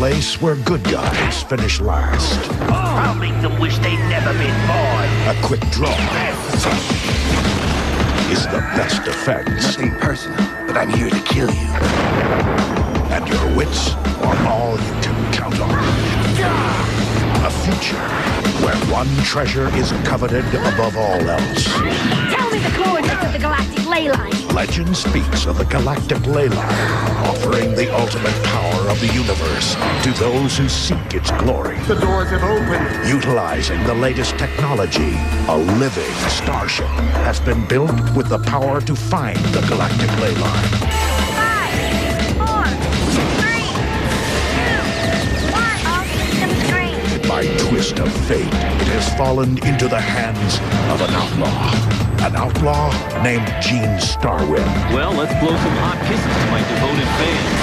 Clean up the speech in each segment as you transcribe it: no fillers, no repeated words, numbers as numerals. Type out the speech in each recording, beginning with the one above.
place where good guys finish last. I'll make them wish they'd never been born. A quick draw is the best defense. Nothing personal, but I'm here to kill you. And your wits are all you can count on. A future where one treasure is coveted above all else. Tell me the coordinates of the galactic ley line. Legend speaks of the galactic ley line, offering the ultimate power of the universe to those who seek its glory. The doors have opened. Utilizing the latest technology, a living starship has been built with the power to find the galactic ley line. 5, 4, 3, 2, 1. All systems green. By twist of fate, it has fallen into the hands of an outlaw. An outlaw named Gene Starwind. Well, let's blow some hot kisses to my devoted fans.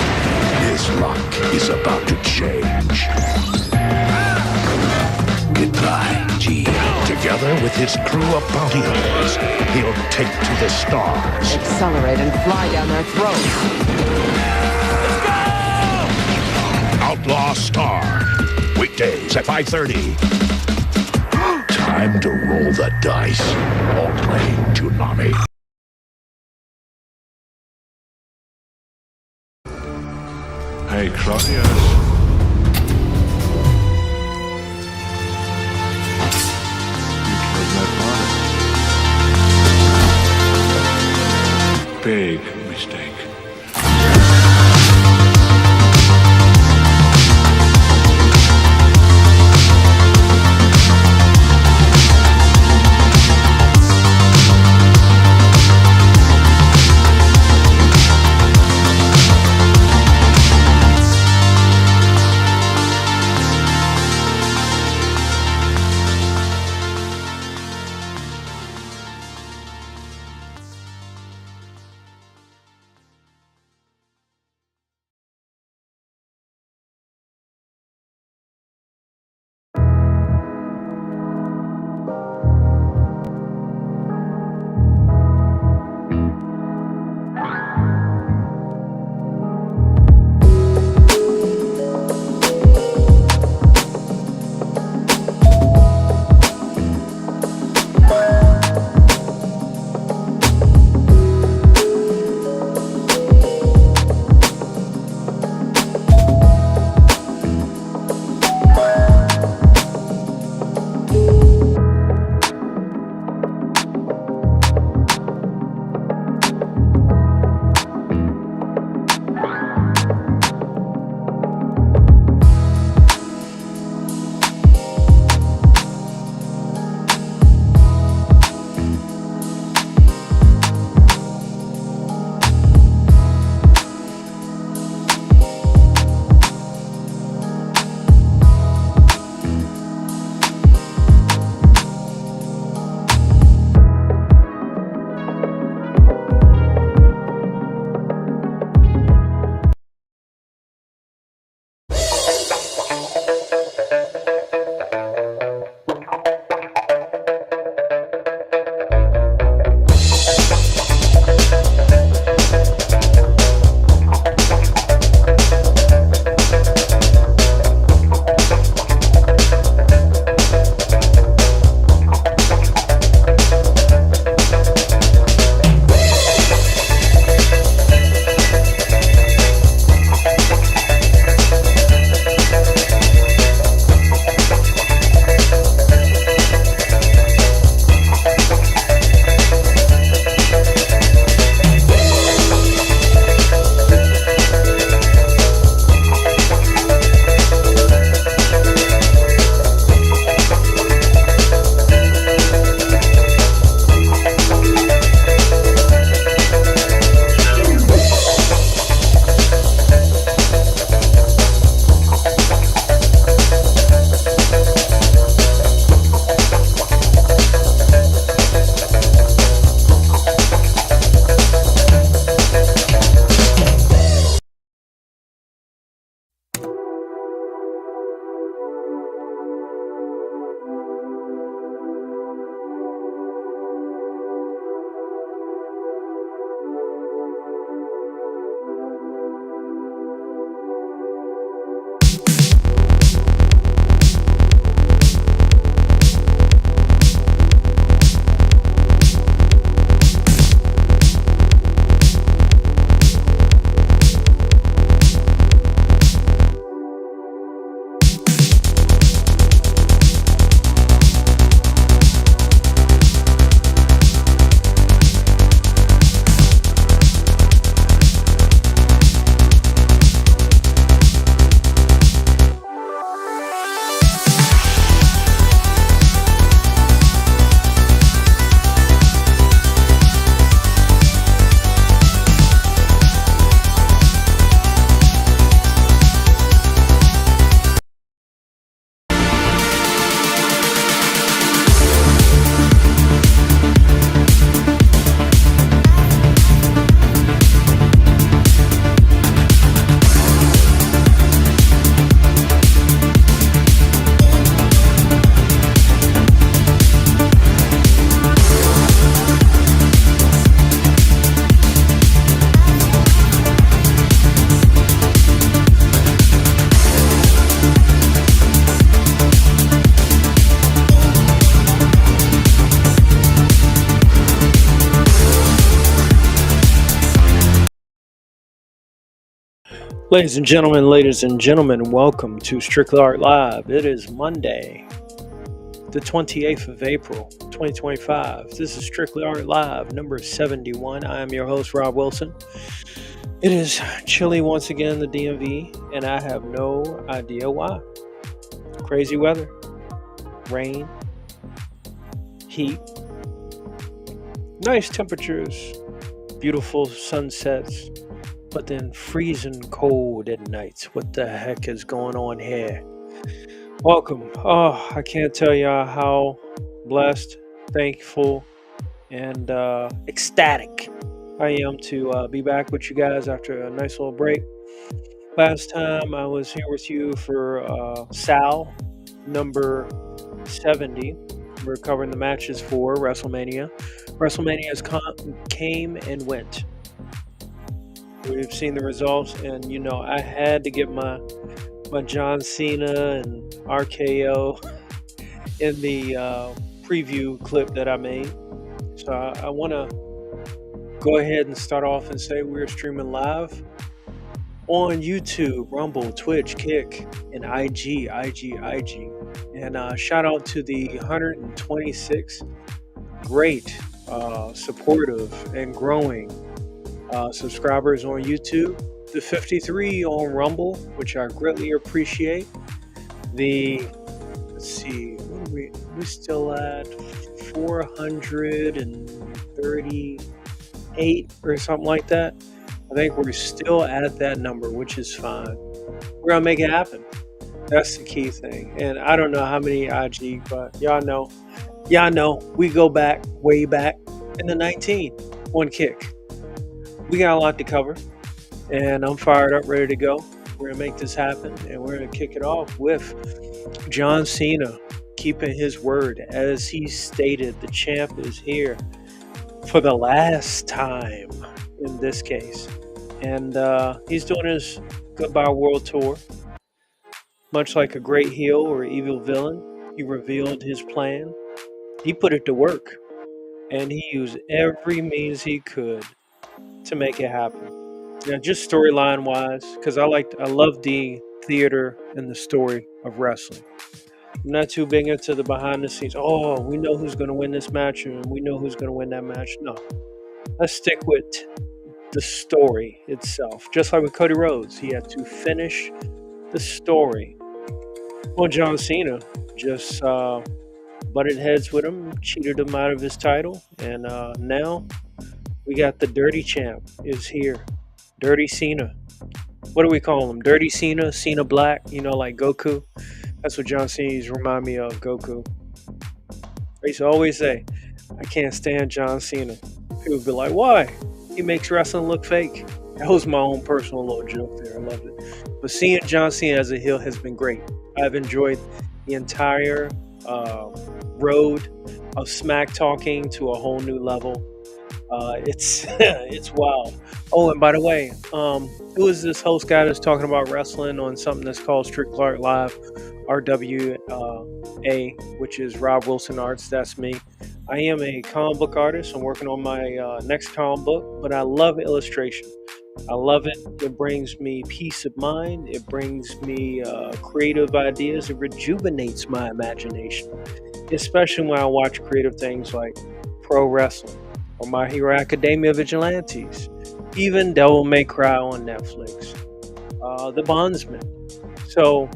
His luck is about to change. Goodbye, G. Together with his crew of bounty hunters, he'll take to the stars. Accelerate and fly down their throats. Outlaw Star. Weekdays at 5:30. Time to roll the dice. Only Toonami. Hey, Crockett. Big mistake. Ladies and gentlemen, welcome to Strictly Art Live. It is Monday, the 28th of April, 2025. This is Strictly Art Live, number 71. I am your host, Rob Wilson. It is chilly once again in the DMV, and I have no idea why. Crazy weather, rain, heat, nice temperatures, beautiful sunsets, but then freezing cold at nights. What the heck is going on here? Welcome. Oh, I can't tell y'all how blessed, thankful, and ecstatic I am to be back with you guys after a nice little break. Last time I was here with you for Sal, number 70. We're covering the matches for WrestleMania. WrestleMania came and went. We've seen the results, and I had to get my John Cena and RKO in the preview clip that I made. So I want to go ahead and start off and say we're streaming live on YouTube, Rumble, Twitch, Kick, and IG. And shout out to the 126 great, supportive, and growing subscribers on YouTube, the 53 on Rumble, which I greatly appreciate. Let's see, what are we still at 438 or something like that. I think we're still at that number, which is fine. We're gonna make it happen. That's the key thing. And I don't know how many IG, but y'all know, we go back, way back in the 19 on Kick. We got a lot to cover, and I'm fired up, ready to go. We're going to make this happen, and we're going to kick it off with John Cena keeping his word. As he stated, the champ is here for the last time in this case. And he's doing his Goodbye World Tour. Much like a great heel or evil villain, he revealed his plan. He put it to work, and he used every means he could to make it happen. Now, just storyline wise, because I love the theater and the story of wrestling. I'm not too big into the behind the scenes. Oh, we know who's going to win this match, and we know who's going to win that match. No, let's stick with the story itself. Just like with Cody Rhodes, he had to finish the story. Well, John Cena just butted heads with him, cheated him out of his title, and now we got the Dirty Champ is here. Dirty Cena. What do we call him? Dirty Cena? Cena Black? Like Goku? That's what John Cena used to remind me of, Goku. I used to always say, I can't stand John Cena. People would be like, why? He makes wrestling look fake. That was my own personal little joke there. I loved it. But seeing John Cena as a heel has been great. I've enjoyed the entire road of smack talking to a whole new level. It's wild. Oh, and by the way, who is this host guy that's talking about wrestling on something that's called Strictly Art Live, RWA, which is Rob Wilson Arts? That's me. I am a comic book artist. I'm working on my next comic book, but I love illustration. I love it. It brings me peace of mind. It brings me creative ideas. It rejuvenates my imagination, especially when I watch creative things like pro wrestling, or My Hero Academia Vigilantes, even Devil May Cry on Netflix, the Bondsman. So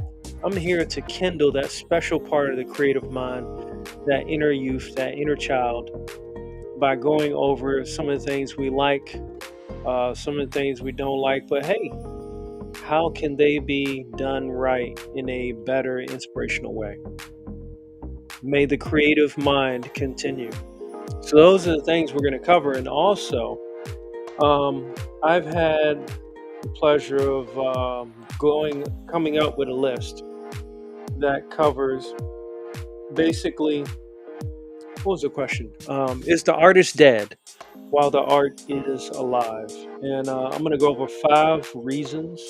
I'm here to kindle that special part of the creative mind, that inner youth, that inner child, by going over some of the things we like, some of the things we don't like, but hey, how can they be done right in a better, inspirational way? May the creative mind continue. So those are the things we're going to cover. And also, I've had the pleasure of coming up with a list that covers basically, what was the question? Is the artist dead while the art is alive? And I'm going to go over 5 reasons.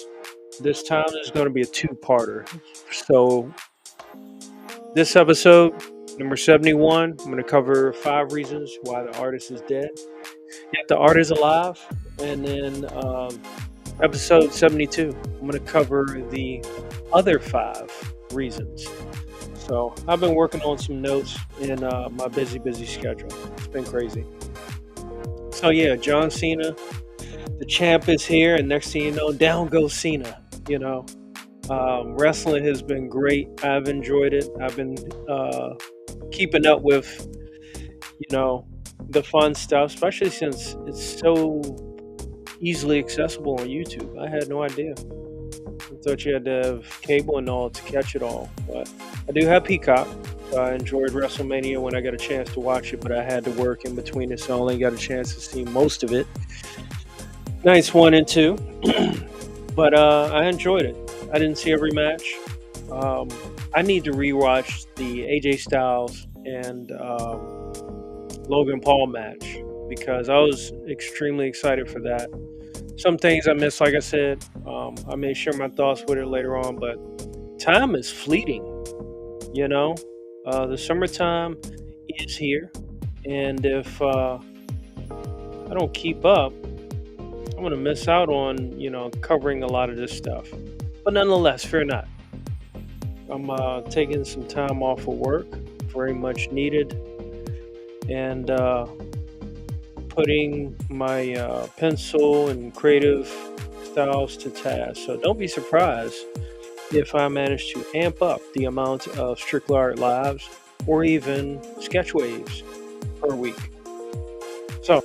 This time is going to be a 2-parter. So this episode, number 71, I'm going to cover 5 reasons why the artist is dead, yet the art is alive. And then episode 72, I'm going to cover the other 5 reasons. So I've been working on some notes in my busy schedule. It's been crazy. So yeah, John Cena, the champ is here, and next thing you know, down goes Cena. You know, wrestling has been great. I've enjoyed it. I've been keeping up with, the fun stuff, especially since it's so easily accessible on YouTube. I had no idea. I thought you had to have cable and all to catch it all, but I do have Peacock. So I enjoyed WrestleMania when I got a chance to watch it, but I had to work in between it, so I only got a chance to see most of it. Nights 1 and 2, but I enjoyed it. I didn't see every match. I need to rewatch the AJ Styles and Logan Paul match because I was extremely excited for that. Some things I missed, like I said. I may share my thoughts with it later on, but time is fleeting. The summertime is here, and if I don't keep up, I'm going to miss out on, covering a lot of this stuff. But nonetheless, fear not. I'm taking some time off of work, very much needed, and putting my pencil and creative styles to task. So don't be surprised if I manage to amp up the amount of Strictly Art lives or even sketch waves per week. So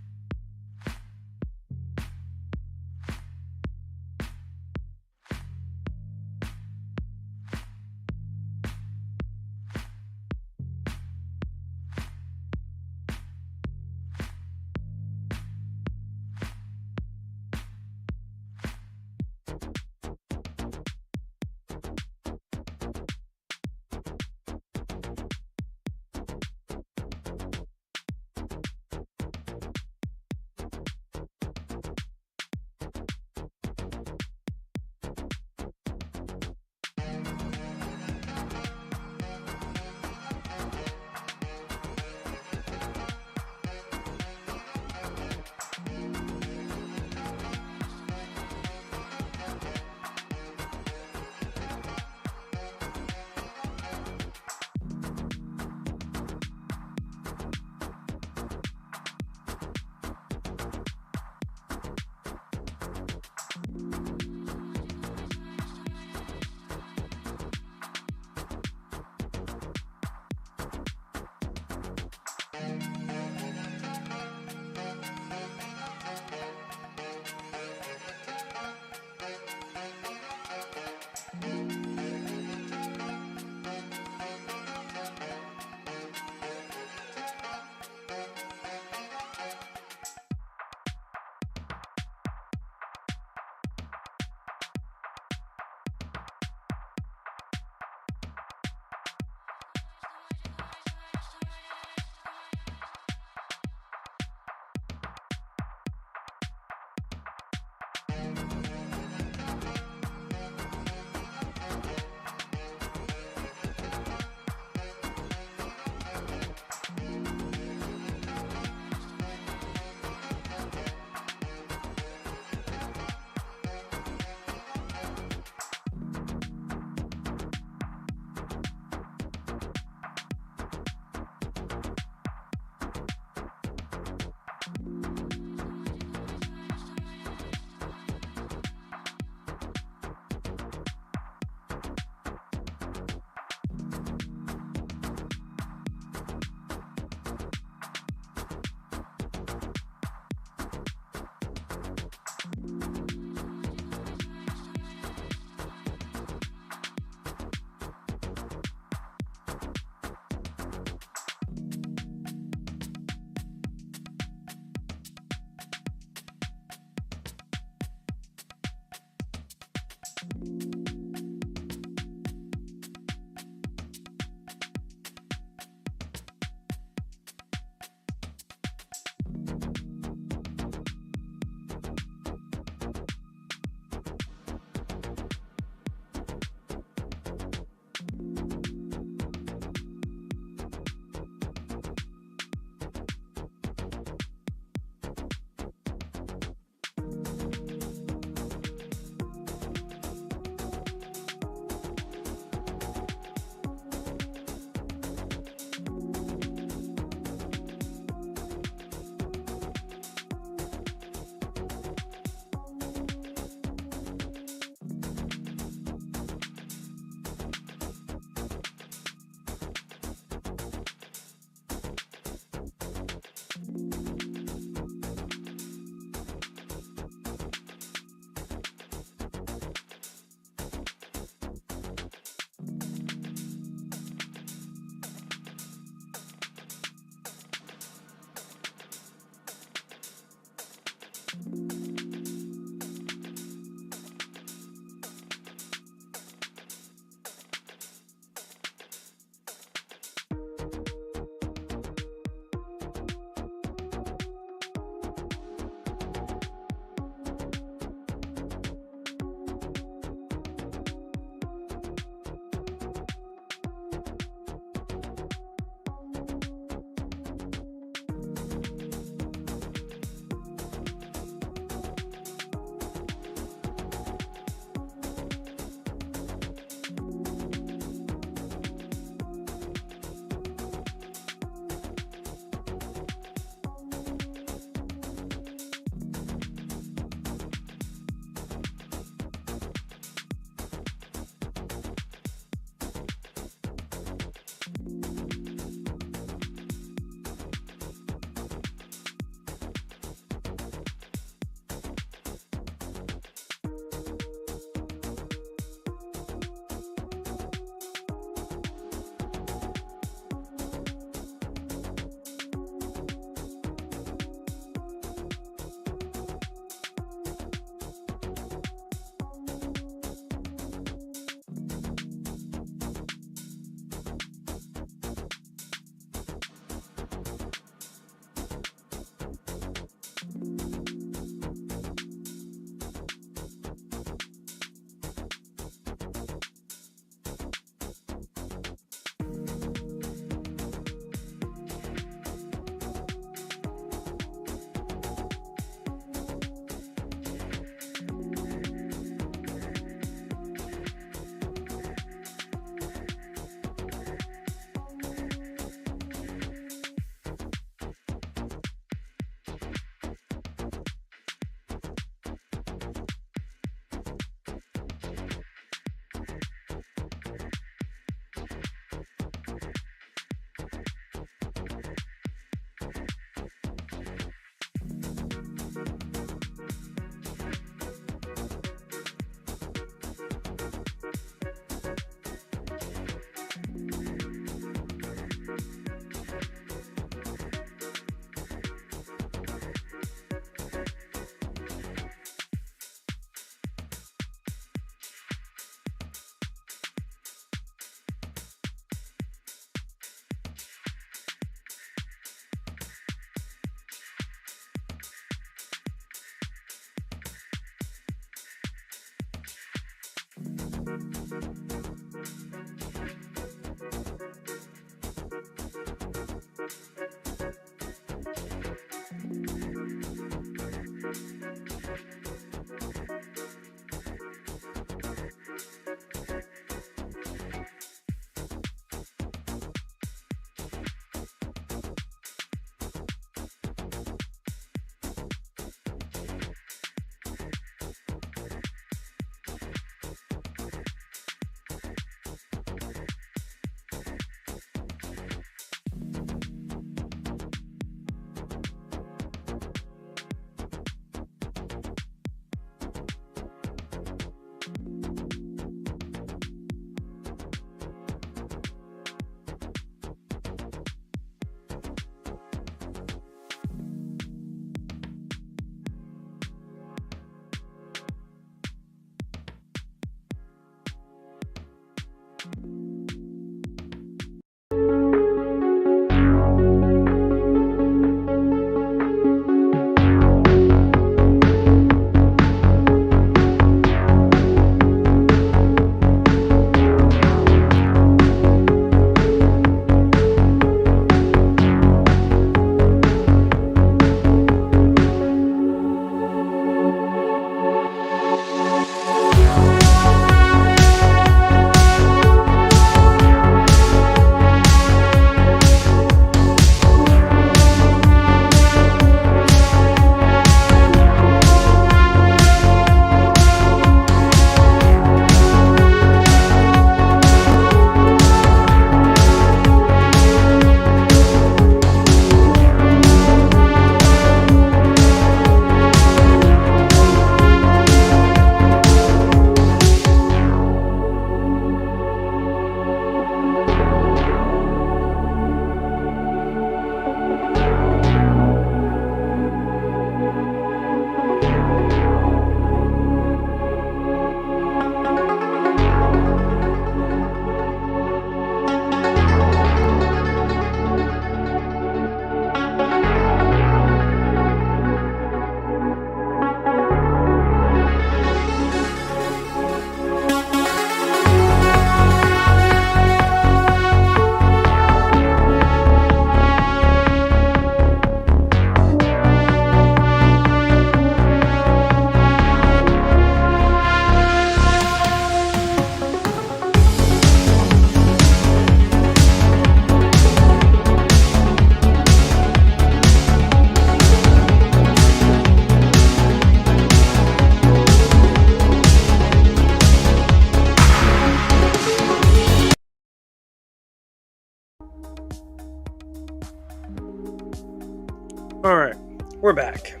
All right, we're back.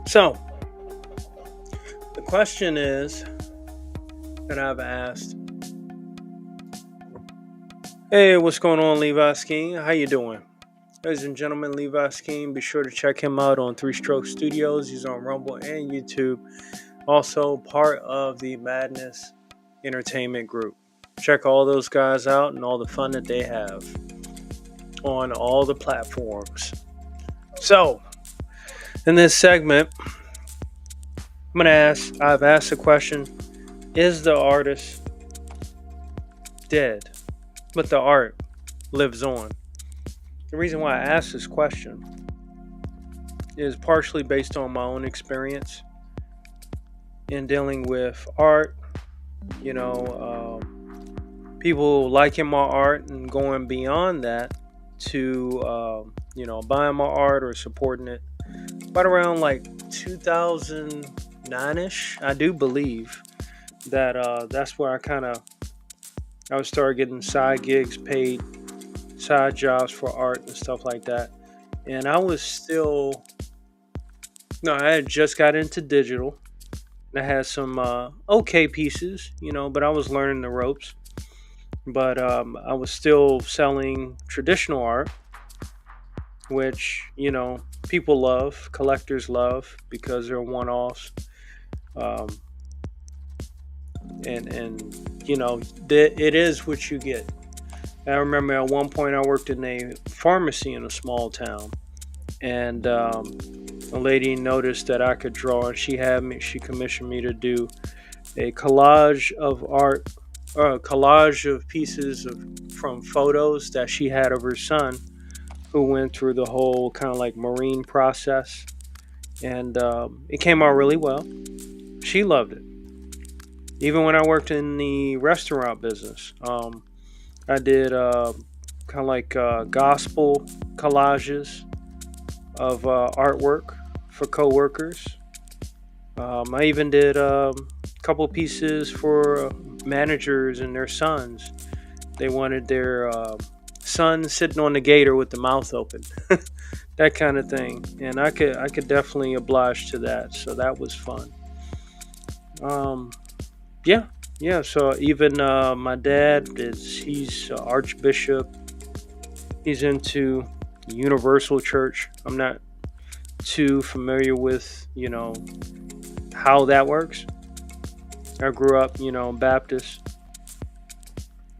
So, the question is that I've asked, hey, what's going on, Levi Skeen? How you doing? Ladies and gentlemen, Levi Skeen, be sure to check him out on 3 Stroke Studios. He's on Rumble and YouTube. Also part of the Madness Entertainment Group. Check all those guys out and all the fun that they have on all the platforms. So, in this segment, I've asked the question, is the artist dead, but the art lives on? The reason why I asked this question is partially based on my own experience in dealing with art, people liking my art and going beyond that to, buying my art or supporting it. But around like 2009-ish, I do believe that that's where I would start getting side gigs, paid side jobs for art and stuff like that. And I had just got into digital. I had some okay pieces, but I was learning the ropes. But I was still selling traditional art, which, people love, collectors love, because they're one-offs. It is what you get. I remember at one point I worked in a pharmacy in a small town, and a lady noticed that I could draw, and she commissioned me to do a collage of art, or a collage of pieces from photos that she had of her son, who went through the whole kind of like marine process, and it came out really well. She loved it. Even when I worked in the restaurant business, I did kind of like gospel collages of artwork for coworkers. I even did a couple pieces for managers and their sons. They wanted their son sitting on the gator with the mouth open, that kind of thing. And I could definitely oblige to that. So that was fun. Yeah. So even my dad he's Archbishop. He's into Universal Church. I'm not too familiar with, how that works. I grew up, Baptist.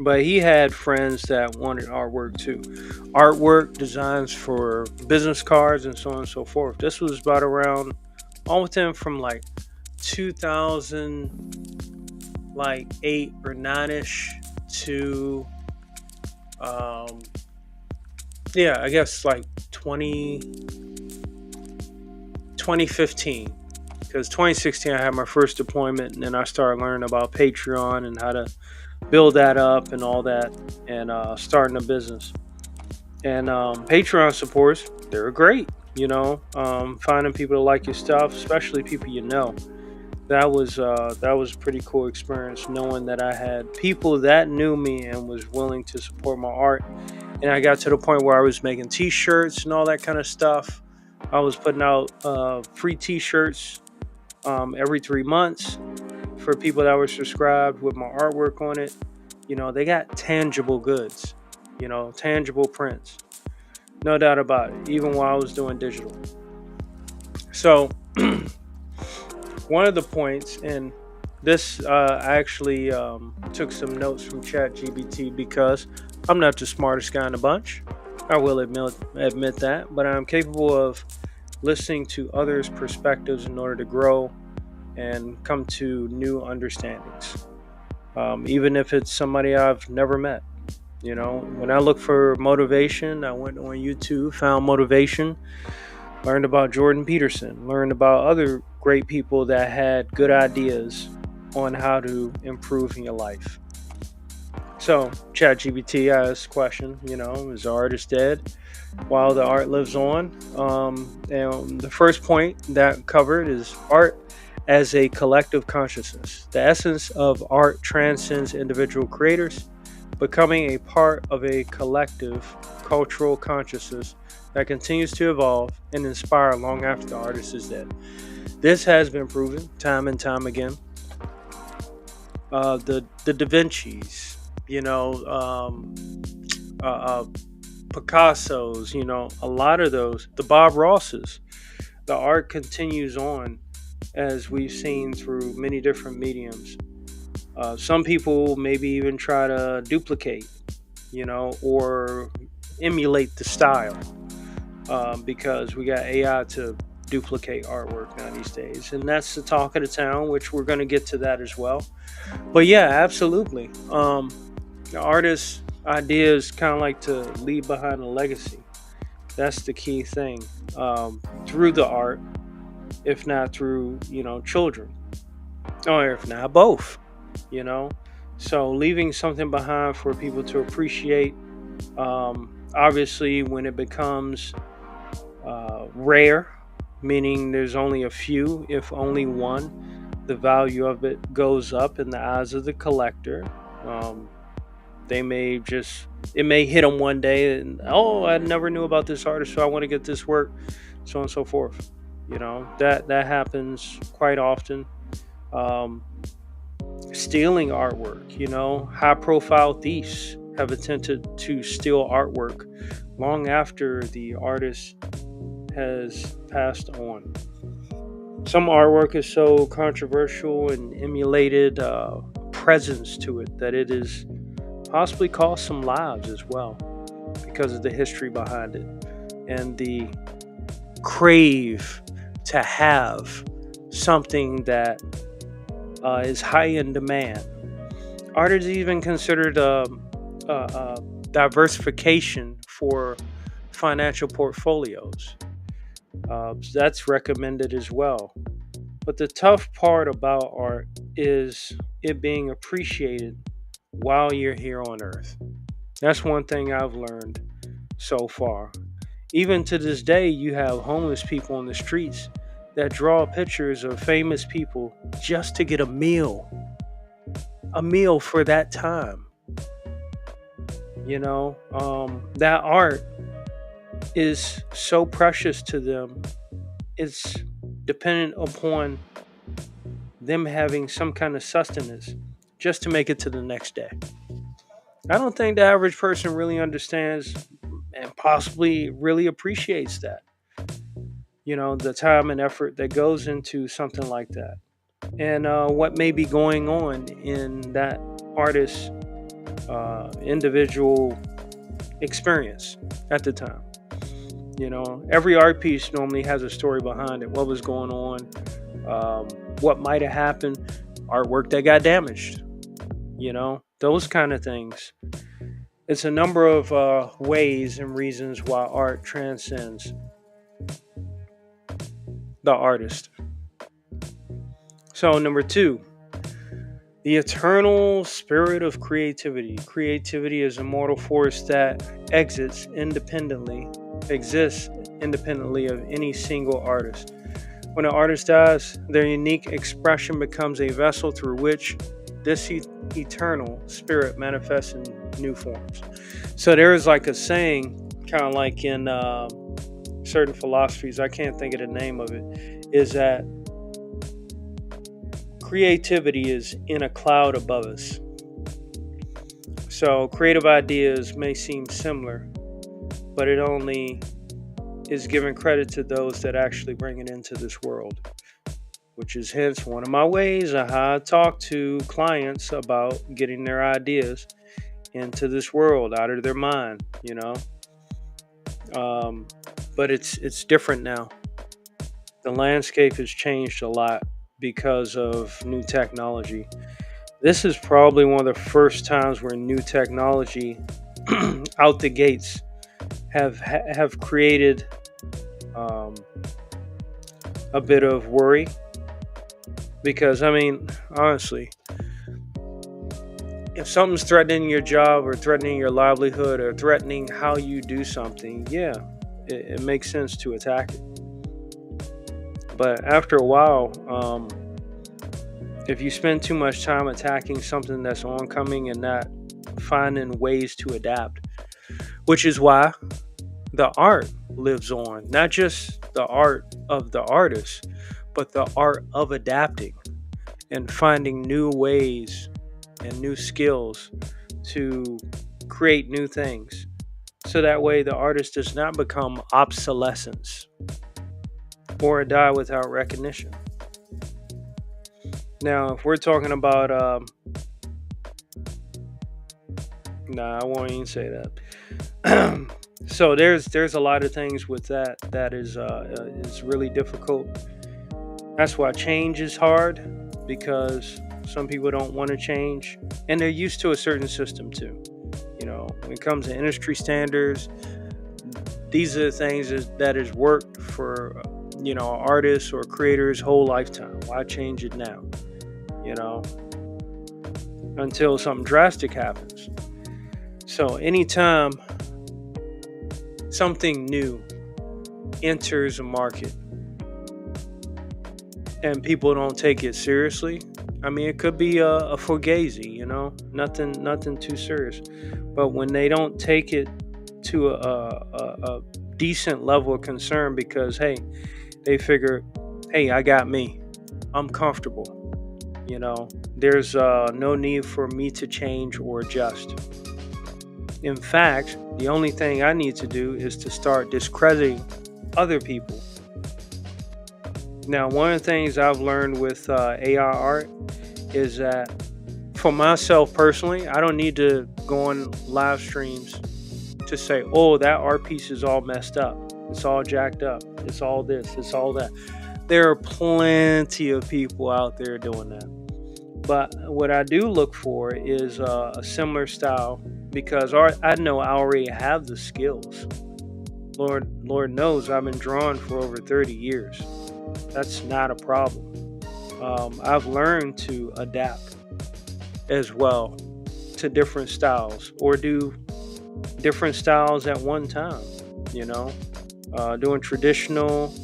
But he had friends that wanted artwork too. Artwork, designs for business cards, and so on and so forth. This was about around, all within from like 2008 or 9-ish to, I guess like 2015. Because 2016 I had my first deployment, and then I started learning about Patreon and how to build that up and all that, and starting a business. And Patreon supports, they're great, finding people that like your stuff, especially people that was a pretty cool experience, knowing that I had people that knew me and was willing to support my art. And I got to the point where I was making t-shirts and all that kind of stuff. I was putting out free t-shirts every 3 months for people that were subscribed with my artwork on it. They got tangible goods, tangible prints. No doubt about it, even while I was doing digital. So one of the points, and this I actually took some notes from ChatGPT, because I'm not the smartest guy in the bunch. I will admit that, but I'm capable of listening to others' perspectives in order to grow and come to new understandings. Even if it's somebody I've never met. When I look for motivation, I went on YouTube, found motivation, learned about Jordan Peterson, learned about other great people that had good ideas on how to improve in your life. So, ChatGPT asked the question, is the artist dead while the art lives on? And the first point that covered is art as a collective consciousness. The essence of art transcends individual creators, becoming a part of a collective cultural consciousness that continues to evolve and inspire long after the artist is dead. This has been proven time and time again. The Da Vinci's, Picasso's, a lot of those, the Bob Rosses, the art continues on as we've seen through many different mediums. Some people maybe even try to duplicate, or emulate the style, because we got AI to duplicate artwork now these days, and that's the talk of the town, which we're going to get to that as well. But yeah, absolutely. The artist's idea is kind of like to leave behind a legacy. That's the key thing, through the art, if not through children, or if not both. So leaving something behind for people to appreciate. Obviously, when it becomes rare, meaning there's only a few, if only one, the value of it goes up in the eyes of the collector. It may hit them one day and, I never knew about this artist, so I want to get this work, so on and so forth. That happens quite often. Stealing artwork, high profile thieves have attempted to steal artwork long after the artist has passed on. Some artwork is so controversial and emulated presence to it that it has possibly cost some lives as well, because of the history behind it and the crave to have something that is high in demand. Art is even considered diversification for financial portfolios. That's recommended as well. But the tough part about art is it being appreciated while you're here on Earth. That's one thing I've learned so far. Even to this day, you have homeless people on the streets that draw pictures of famous people just to get a meal for that time. That art is so precious to them. It's dependent upon them having some kind of sustenance just to make it to the next day. I don't think the average person really understands and possibly really appreciates that. The time and effort that goes into something like that, and what may be going on in that artist's individual experience at the time. Every art piece normally has a story behind it. What was going on? What might have happened? Artwork that got damaged. Those kind of things. It's a number of ways and reasons why art transcends the artist. So, number 2, the eternal spirit of creativity. Creativity is a mortal force that exists independently of any single artist. When an artist dies, their unique expression becomes a vessel through which this eternal spirit manifests in new forms. So there is like a saying, kind of like in certain philosophies, I can't think of the name of it, is that creativity is in a cloud above us. So creative ideas may seem similar, but it only is giving credit to those that actually bring it into this world, which is hence one of my ways of how I talk to clients about getting their ideas into this world, out of their mind, but it's different now. The landscape has changed a lot because of new technology. This is probably one of the first times where new technology out the gates have created a bit of worry, because honestly, if something's threatening your job or threatening your livelihood or threatening how you do something, it makes sense to attack it. But after a while, if you spend too much time attacking something that's oncoming and not finding ways to adapt, which is why the art lives on. Not just the art of the artist, but the art of adapting and finding new ways and new skills to create new things. So that way the artist does not become obsolescence or die without recognition. Now, if we're talking about, I won't even say that. So there's a lot of things with that is really difficult. That's why change is hard, because some people don't want to change, and they're used to a certain system too. You know, when it comes to industry standards, these are the things that has worked for artists or creators' whole lifetime. Why change it now? You know, until something drastic happens. So anytime something new enters a market and people don't take it seriously, I mean, it could be a fugazi, nothing too serious. But when they don't take it to a decent level of concern, because hey, they figure, hey, I got me, I'm comfortable. There's no need for me to change or adjust. In fact, the only thing I need to do is to start discrediting other people. Now, one of the things I've learned with AI art is that for myself personally, I don't need to go on live streams to say, oh, that art piece is all messed up. It's all jacked up. It's all this. It's all that. There are plenty of people out there doing that. But what I do look for is a similar style, because I know I already have the skills. Lord knows I've been drawing for over 30 years. That's not a problem. I've learned to adapt as well to different styles, or do different styles at one time, doing traditional,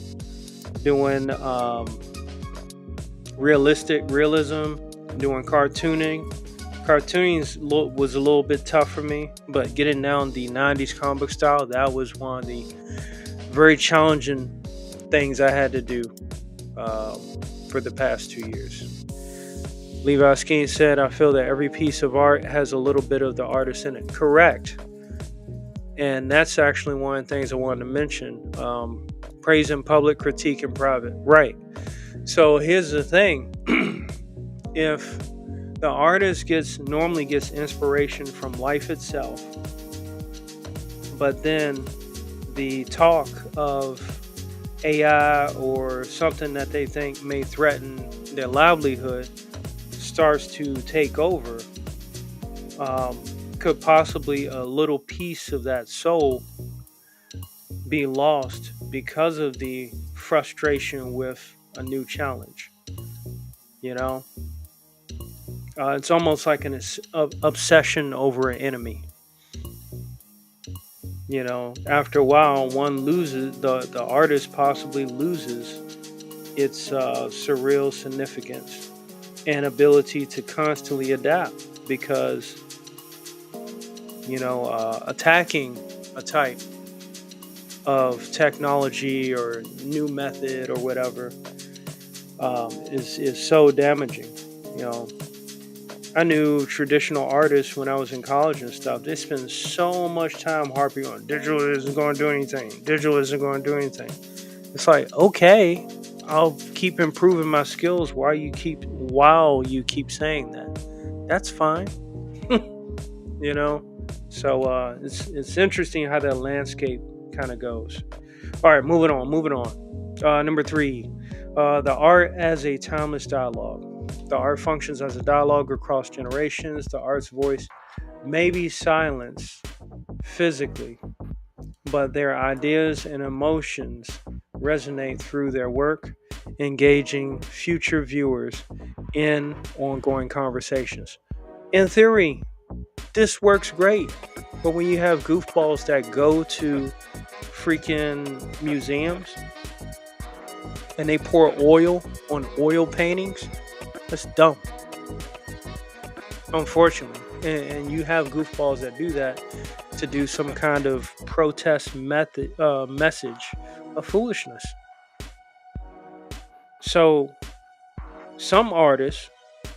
doing realism, doing cartooning. Cartooning was a little bit tough for me, but getting down the 90s comic book style, that was one of the very challenging things I had to do for the past 2 years. Levi Skeen said, I feel that every piece of art has a little bit of the artist in it. Correct. And that's actually one of the things I wanted to mention. Praise in public, critique in private. Right. So here's the thing. If the artist normally gets inspiration from life itself, but then the talk of AI or something that they think may threaten their livelihood starts to take over, could possibly a little piece of that soul be lost because of the frustration with a new challenge. It's almost like an obsession over an enemy. After a while, one loses, the artist possibly loses its surreal significance and ability to constantly adapt, because attacking a type of technology or new method or whatever is so damaging. I knew traditional artists when I was in college and stuff. They spend so much time harping on digital isn't going to do anything. Digital isn't going to do anything. It's like, okay, I'll keep improving my skills while you keep saying that. That's fine. So it's interesting how that landscape kind of goes. All right, moving on. Number 3, the art as a timeless dialogue. The art functions as a dialogue across generations. The art's voice may be silenced physically, but their ideas and emotions resonate through their work, engaging future viewers in ongoing conversations. In theory, this works great, but when you have goofballs that go to freaking museums and they pour oil on oil paintings, that's dumb. Unfortunately, and you have goofballs that do that to do some kind of protest message of foolishness. So some artists,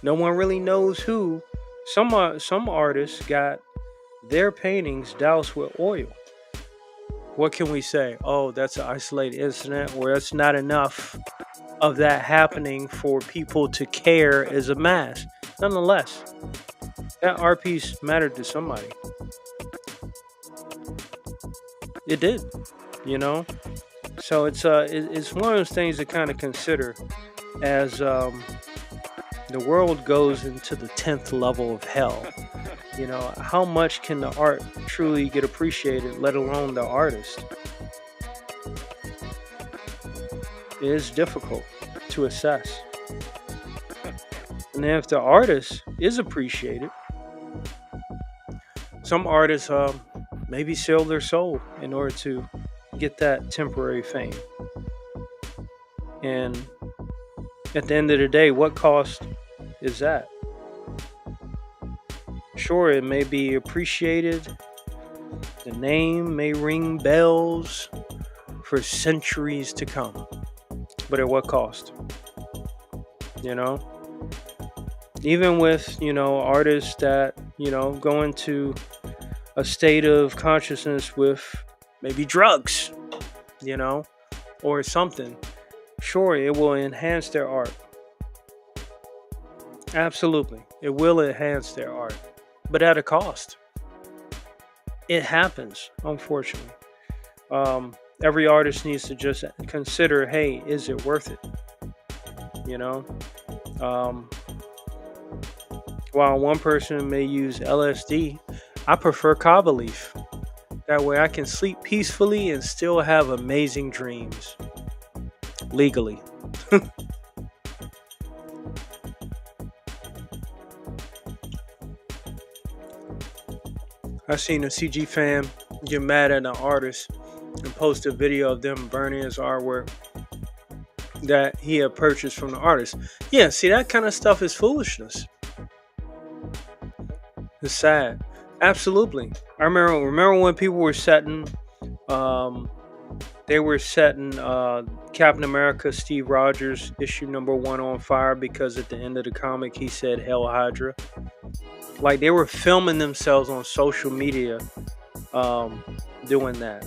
no one really knows who, some artists got their paintings doused with oil. What can we say? Oh, that's an isolated incident, or that's not enough of that happening for people to care as a mass. Nonetheless, that art piece mattered to somebody. It did, you know. So it's one of those things to kind of consider as the world goes into the 10th level of hell. You know, how much can the art truly get appreciated, let alone the artist? It is difficult to assess. And if the artist is appreciated, some artists maybe sell their soul in order to get that temporary fame. And at the end of the day, what cost is that? Sure, it may be appreciated. The name may ring bells for centuries to come. But at what cost? You know? Even with, you know, artists that, you know, go into a state of consciousness with maybe drugs, you know, or something. Sure, it will enhance their art. Absolutely. It will enhance their art. But at a cost. It happens, unfortunately. Every artist needs to just consider, hey, is it worth it? You know? While one person may use LSD, I prefer kava leaf. That way I can sleep peacefully and still have amazing dreams. Legally. I seen a CG fan get mad at an artist and post a video of them burning his artwork that he had purchased from the artist. Yeah, see, that kind of stuff is foolishness. It's sad. Absolutely. I remember when people were setting Captain America Steve Rogers issue #1 on fire because at the end of the comic he said Hail Hydra. Like, they were filming themselves on social media doing that.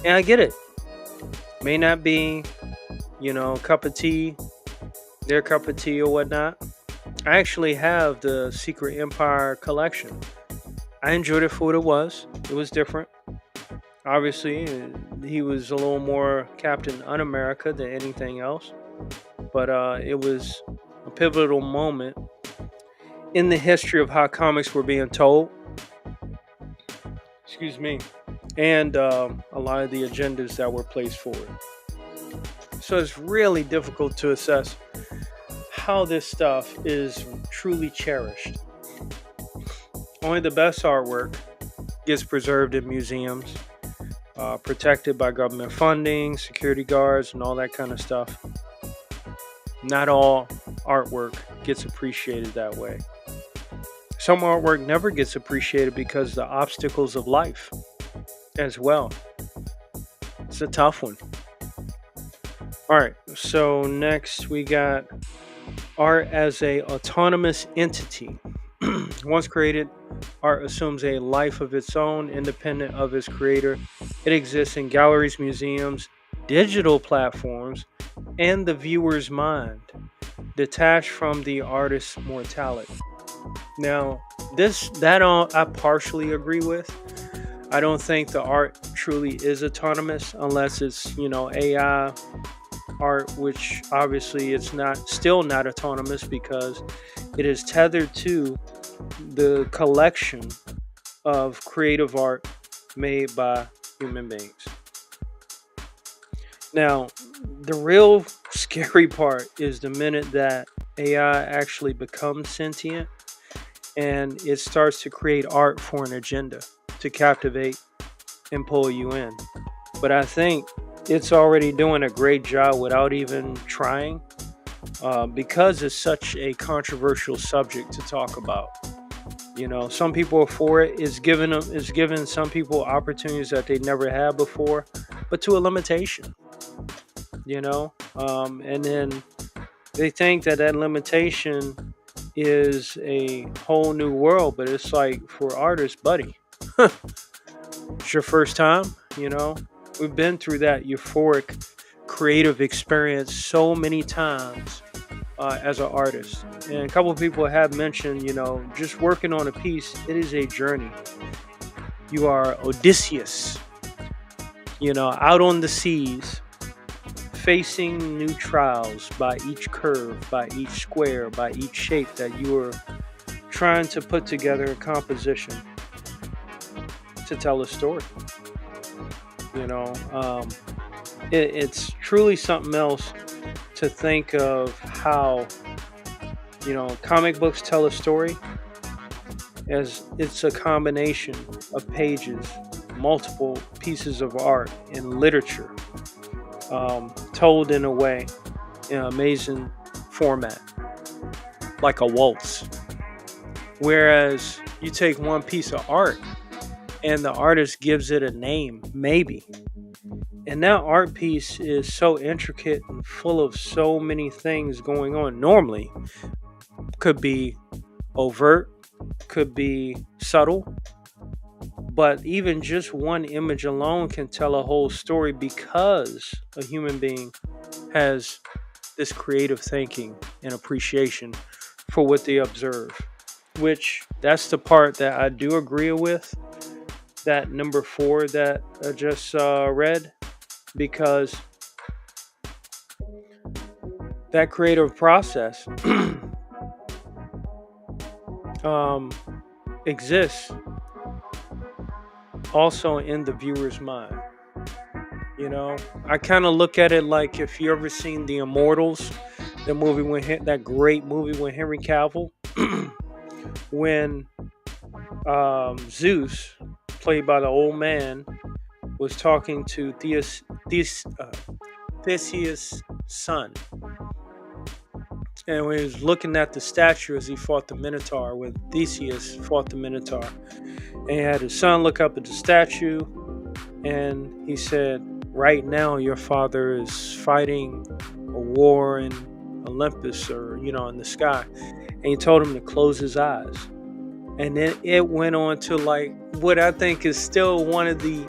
And I get it. May not be, you know, cup of tea, their cup of tea or whatnot. I actually have the Secret Empire collection. I enjoyed it for what it was. It was different. Obviously, he was a little more Captain Un-America than anything else. But it was a pivotal moment in the history of how comics were being told. Excuse me. And a lot of the agendas that were placed forward. So it's really difficult to assess how this stuff is truly cherished. Only the best artwork gets preserved in museums, protected by government funding, security guards, and all that kind of stuff. Not all artwork gets appreciated that way. Some artwork never gets appreciated because of the obstacles of life as well. It's a tough one. Alright, so next we got art as a autonomous entity. Once created, art assumes a life of its own, independent of its creator. It exists in galleries, museums, digital platforms, and the viewer's mind, detached from the artist's mortality. Now, I partially agree with. I don't think the art truly is autonomous unless it's, you know, AI art, which obviously it's still not autonomous because it is tethered to the collection of creative art made by human beings. Now, the real scary part is the minute that AI actually becomes sentient and it starts to create art for an agenda to captivate and pull you in. But I think it's already doing a great job without even trying, because it's such a controversial subject to talk about. Some people are for it. It's given some people opportunities that they never had before, but to a limitation. And then they think that limitation is a whole new world, but it's like, for artists, buddy, it's your first time. We've been through that euphoric creative experience so many times as an artist. And a couple of people have mentioned, just working on a piece, it is a journey. You are Odysseus, out on the seas, facing new trials by each curve, by each square, by each shape that you are trying to put together a composition to tell a story. It's truly something else to think of how, comic books tell a story, as it's a combination of pages, multiple pieces of art and literature, told in a way, in an amazing format, like a waltz. Whereas you take one piece of art and the artist gives it a name, maybe. And that art piece is so intricate and full of so many things going on. Normally, could be overt, could be subtle, but even just one image alone can tell a whole story, because a human being has this creative thinking and appreciation for what they observe. Which, that's the part that I do agree with, that number 4 that I just read, because that creative process exists also in the viewer's mind. I kind of look at it like, if you ever seen The Immortals, the movie that great movie with Henry Cavill, when Zeus, played by the old man, was talking to Theseus' son. And when he was looking at the statue as he fought the Minotaur, when Theseus fought the Minotaur, and he had his son look up at the statue, and he said, right now your father is fighting a war in Olympus, or, in the sky. And he told him to close his eyes. And then it went on to, like, what I think is still one of the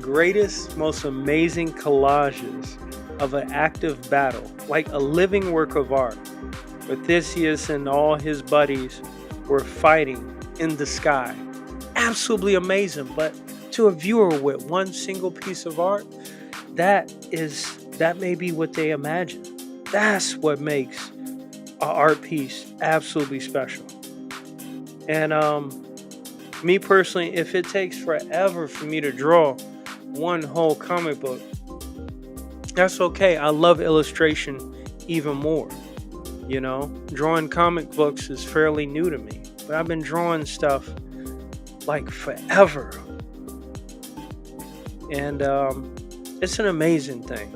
greatest, most amazing collages of an active battle, like a living work of art, where Theseus and all his buddies were fighting in the sky. Absolutely amazing. But to a viewer with one single piece of art, that may be what they imagine. That's what makes an art piece absolutely special. And me personally, if it takes forever for me to draw one whole comic book, that's okay. I love illustration even more. Drawing comic books is fairly new to me, but I've been drawing stuff like forever. And it's an amazing thing.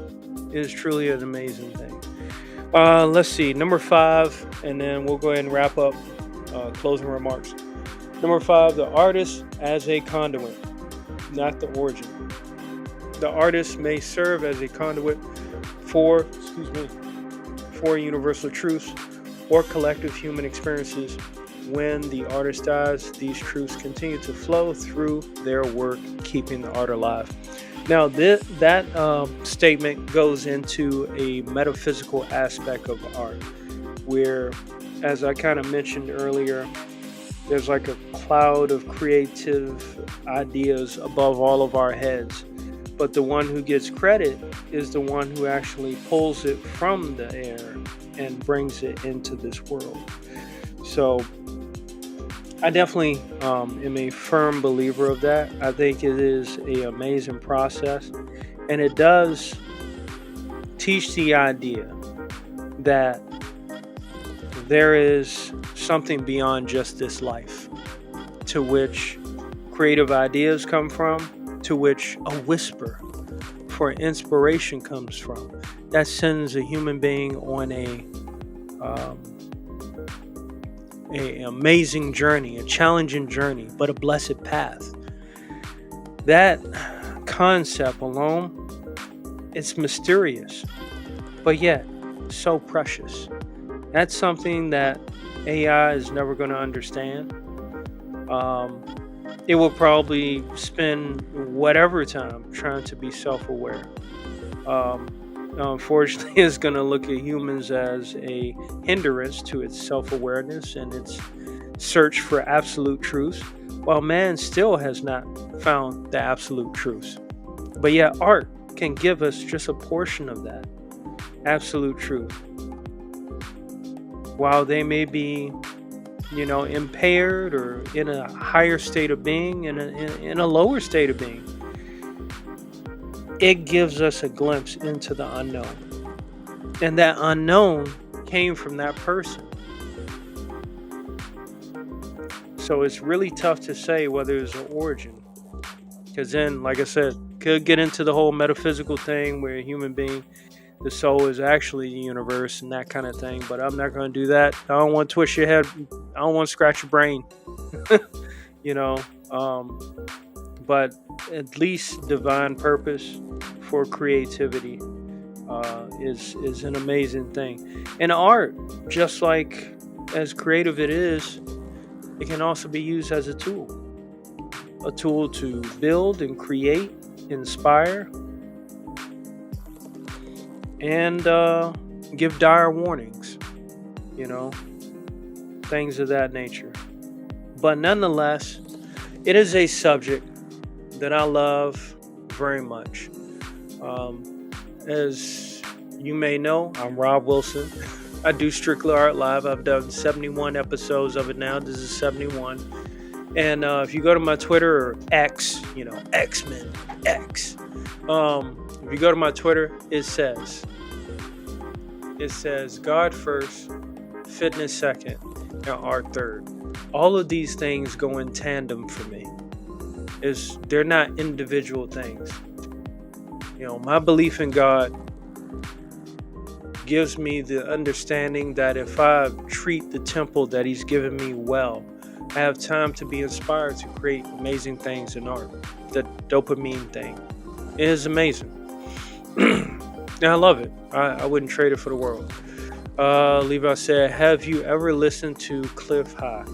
It is truly an amazing thing. Let's see, number 5, and then we'll go ahead and wrap up. Closing remarks. Number 5, the artist as a conduit, not the origin. The artist may serve as a conduit for universal truths or collective human experiences. When the artist dies, these truths continue to flow through their work, keeping the art alive. Now, that statement goes into a metaphysical aspect of art, where, as I kind of mentioned earlier, there's like a cloud of creative ideas above all of our heads. But the one who gets credit is the one who actually pulls it from the air and brings it into this world. So I definitely am a firm believer of that. I think it is an amazing process. And it does teach the idea that there is something beyond just this life, to which creative ideas come from, to which a whisper for inspiration comes from, that sends a human being on a amazing journey, a challenging journey, but a blessed path. That concept alone, it's mysterious, but yet so precious. That's something that AI is never going to understand. It will probably spend whatever time trying to be self-aware. Unfortunately, it's going to look at humans as a hindrance to its self-awareness and its search for absolute truth, while man still has not found the absolute truth. But yet art can give us just a portion of that absolute truth. While they may be, impaired or in a higher state of being and in a lower state of being, it gives us a glimpse into the unknown. And that unknown came from that person. So it's really tough to say whether it's an origin. Because then, like I said, could get into the whole metaphysical thing where a human being, the soul is actually the universe and that kind of thing. But I'm not going to do that. I don't want to twist your head. I don't want to scratch your brain. But at least divine purpose for creativity is an amazing thing. And art, just like as creative it is, it can also be used as a tool to build and create, inspire, and give dire warnings, things of that nature. But nonetheless, it is a subject that I love very much. As you may know, I'm Rob Wilson. I do Strictly Art Live. I've done 71 episodes of it now. This is 71. And if you go to my Twitter or X, X-Men, X. If you go to my Twitter, it says God first, fitness second, and art third. All of these things go in tandem for me. They're not individual things. My belief in God gives me the understanding that if I treat the temple that He's given me well, I have time to be inspired to create amazing things in art. The dopamine thing is amazing. And I love it. I wouldn't trade it for the world. Levi said, have you ever listened to Cliff High?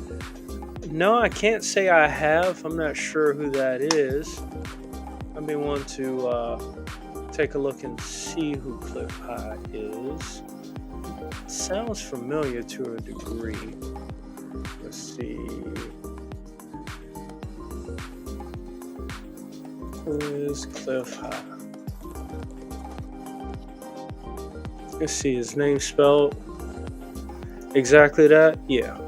No, I can't say I have. I'm not sure who that is. I've been wanting to take a look and see who Cliff High is. Sounds familiar to a degree. Let's see. Who is Cliff High? Let's see, his name spelled exactly that? Yeah.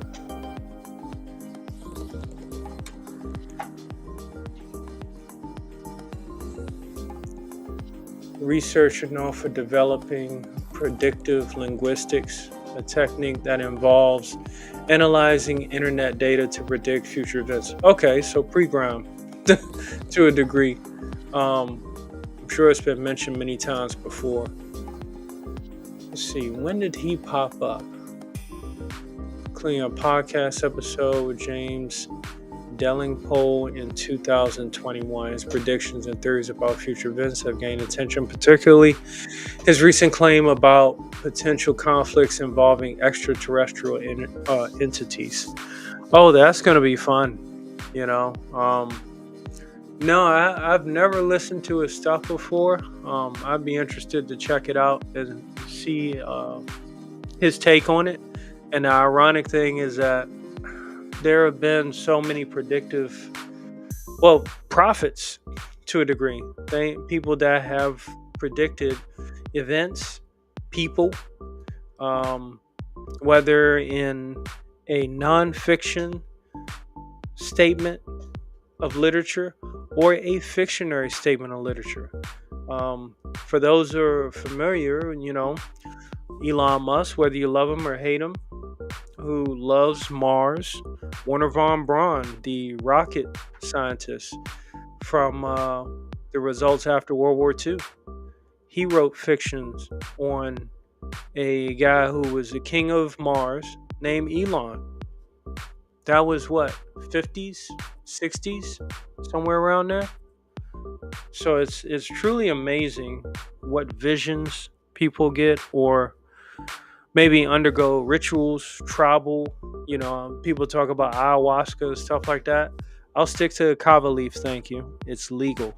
Researcher known for developing predictive linguistics, a technique that involves analyzing internet data to predict future events. Okay, so pre-ground to a degree. I'm sure it's been mentioned many times before. Let's see, when did he pop up? Including a podcast episode with James Delingpole in 2021. His predictions and theories about future events have gained attention, particularly his recent claim about potential conflicts involving extraterrestrial entities. Oh, that's going to be fun, No, I've never listened to his stuff before. I'd be interested to check it out and see his take on it. And the ironic thing is that there have been so many prophets to a degree. People that have predicted events, people, whether in a non-fiction statement of literature or a fictionary statement of literature. For those who are familiar, Elon Musk, whether you love him or hate him, who loves Mars, Wernher von Braun, the rocket scientist from the results after World War II. He wrote fictions on a guy who was the king of Mars named Elon. That was what, 50s, 60s, somewhere around there. So it's truly amazing what visions people get, or maybe undergo rituals, tribal. People talk about ayahuasca and stuff like that. I'll stick to kava leaf, thank you. It's legal,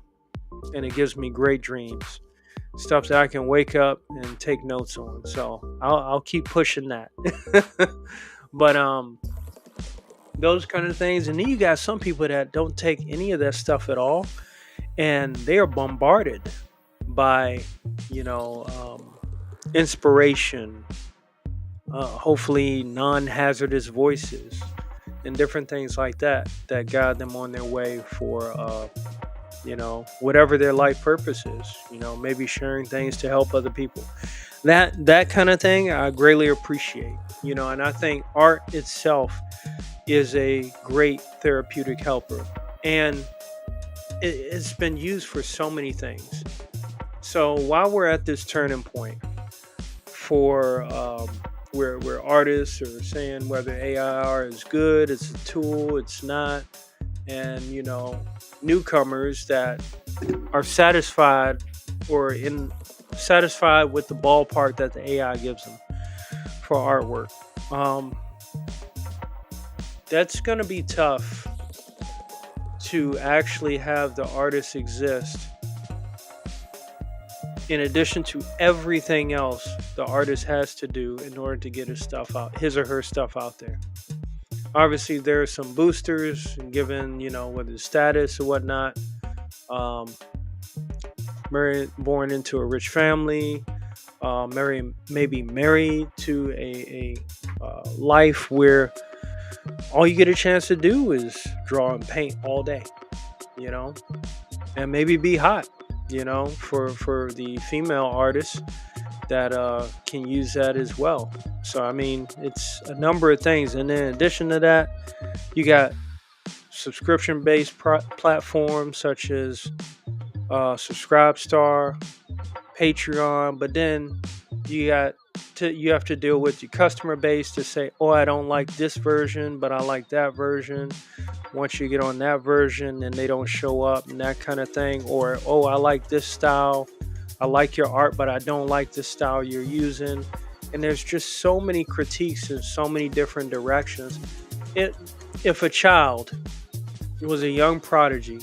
and it gives me great dreams, stuff that I can wake up and take notes on. So I'll keep pushing that. But those kind of things. And then you got some people that don't take any of that stuff at all, and they are bombarded by inspiration, hopefully non-hazardous voices and different things like that guide them on their way for whatever their life purpose is. Maybe sharing things to help other people. That kind of thing I greatly appreciate. And I think art itself is a great therapeutic helper, and it's been used for so many things. So while we're at this turning point for where artists are saying whether AI is good, it's a tool, it's not, and newcomers that are satisfied satisfied with the ballpark that the AI gives them for artwork, that's going to be tough to actually have the artist exist in addition to everything else the artist has to do in order to get his or her stuff out there. Obviously, there are some boosters given, whether it's status or whatnot. Born into a rich family, maybe married to a life where all you get a chance to do is draw and paint all day, and maybe be hot, for the female artists that can use that as well. So, I mean, it's a number of things. And then in addition to that, you got subscription-based platforms such as Subscribestar, Patreon, but then you have to deal with your customer base to say, oh, I don't like this version, but I like that version. Once you get on that version and they don't show up and that kind of thing, or, oh, I like this style, I like your art, but I don't like the style you're using. And there's just so many critiques in so many different directions. If a child was a young prodigy,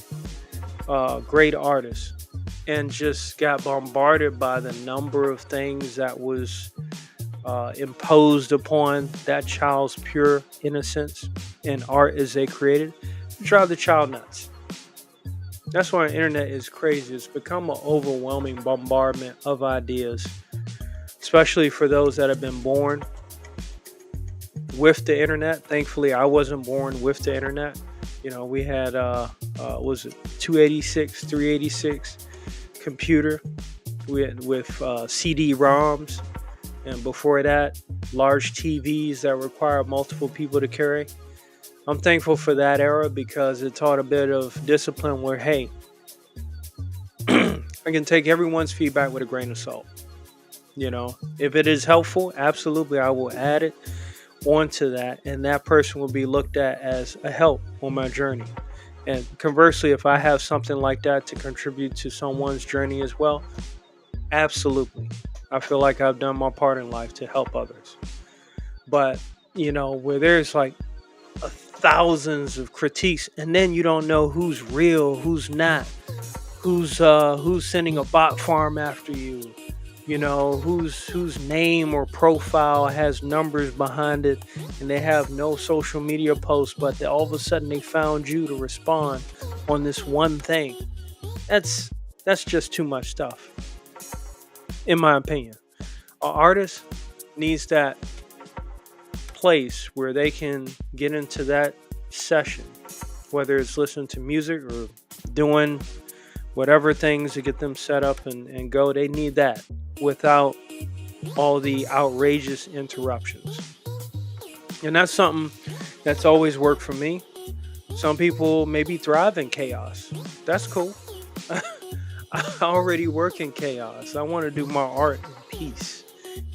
great artist, and just got bombarded by the number of things that was imposed upon that child's pure innocence and art as they created, drive the child nuts. That's why the internet is crazy. It's become an overwhelming bombardment of ideas, especially for those that have been born with the internet. Thankfully, I wasn't born with the internet. We had was it 286, 386 computer with CD-ROMs, and before that, large TVs that require multiple people to carry. I'm thankful for that era because it taught a bit of discipline where, hey, I can take everyone's feedback with a grain of salt. If it is helpful, absolutely, I will add it onto that, and that person will be looked at as a help on my journey. And conversely, if I have something like that to contribute to someone's journey as well, absolutely. I feel like I've done my part in life to help others. But, where there's like thousands of critiques, and then you don't know who's real, who's not, who's sending a bot farm after you, whose name or profile has numbers behind it, and they have no social media posts, but all of a sudden they found you to respond on this one thing. That's just too much stuff, in my opinion. An artist needs that place where they can get into that session, whether it's listening to music or doing whatever things to get them set up and go. They need that without all the outrageous interruptions. And that's something that's always worked for me. Some people maybe thrive in chaos. That's cool. I already work in chaos. I want to do my art in peace.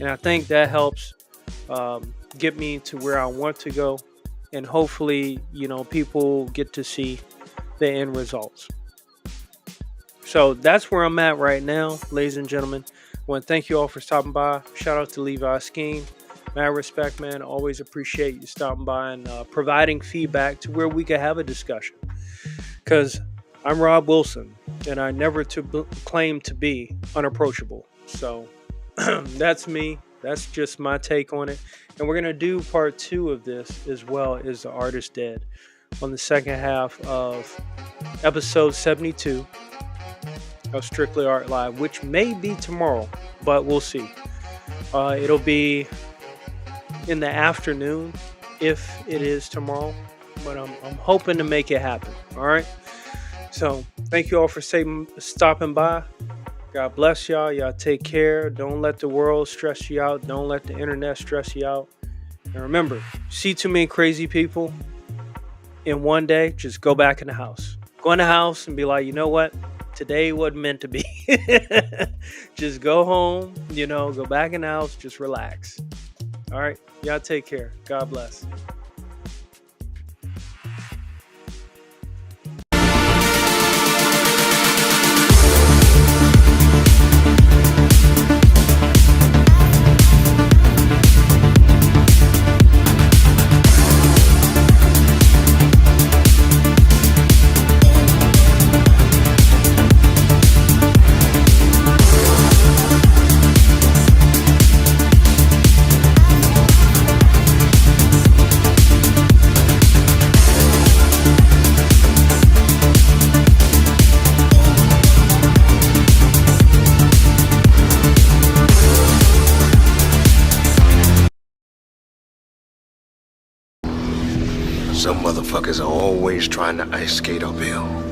And I think that helps get me to where I want to go and hopefully, people get to see the end results. So that's where I'm at right now, ladies and gentlemen. I want to thank you all for stopping by. Shout out to Levi Skeen. Mad respect, man. Always appreciate you stopping by and providing feedback to where we can have a discussion. Because I'm Rob Wilson, and I never claim to be unapproachable. So that's me. That's just my take on it. And we're going to do part 2 of this as well as The Artist Dead on the second half of episode 72 of Strictly Art Live, which may be tomorrow, but we'll see. It'll be in the afternoon if it is tomorrow, but I'm hoping to make it happen. All right. So thank you all for stopping by. God bless y'all. Y'all take care. Don't let the world stress you out. Don't let the internet stress you out. And remember, see too many crazy people in one day, just go back in the house. Go in the house and be like, you know what? Today wasn't meant to be. Just go home, go back in the house, just relax. All right. Y'all take care. God bless. Some motherfuckers are always trying to ice skate uphill.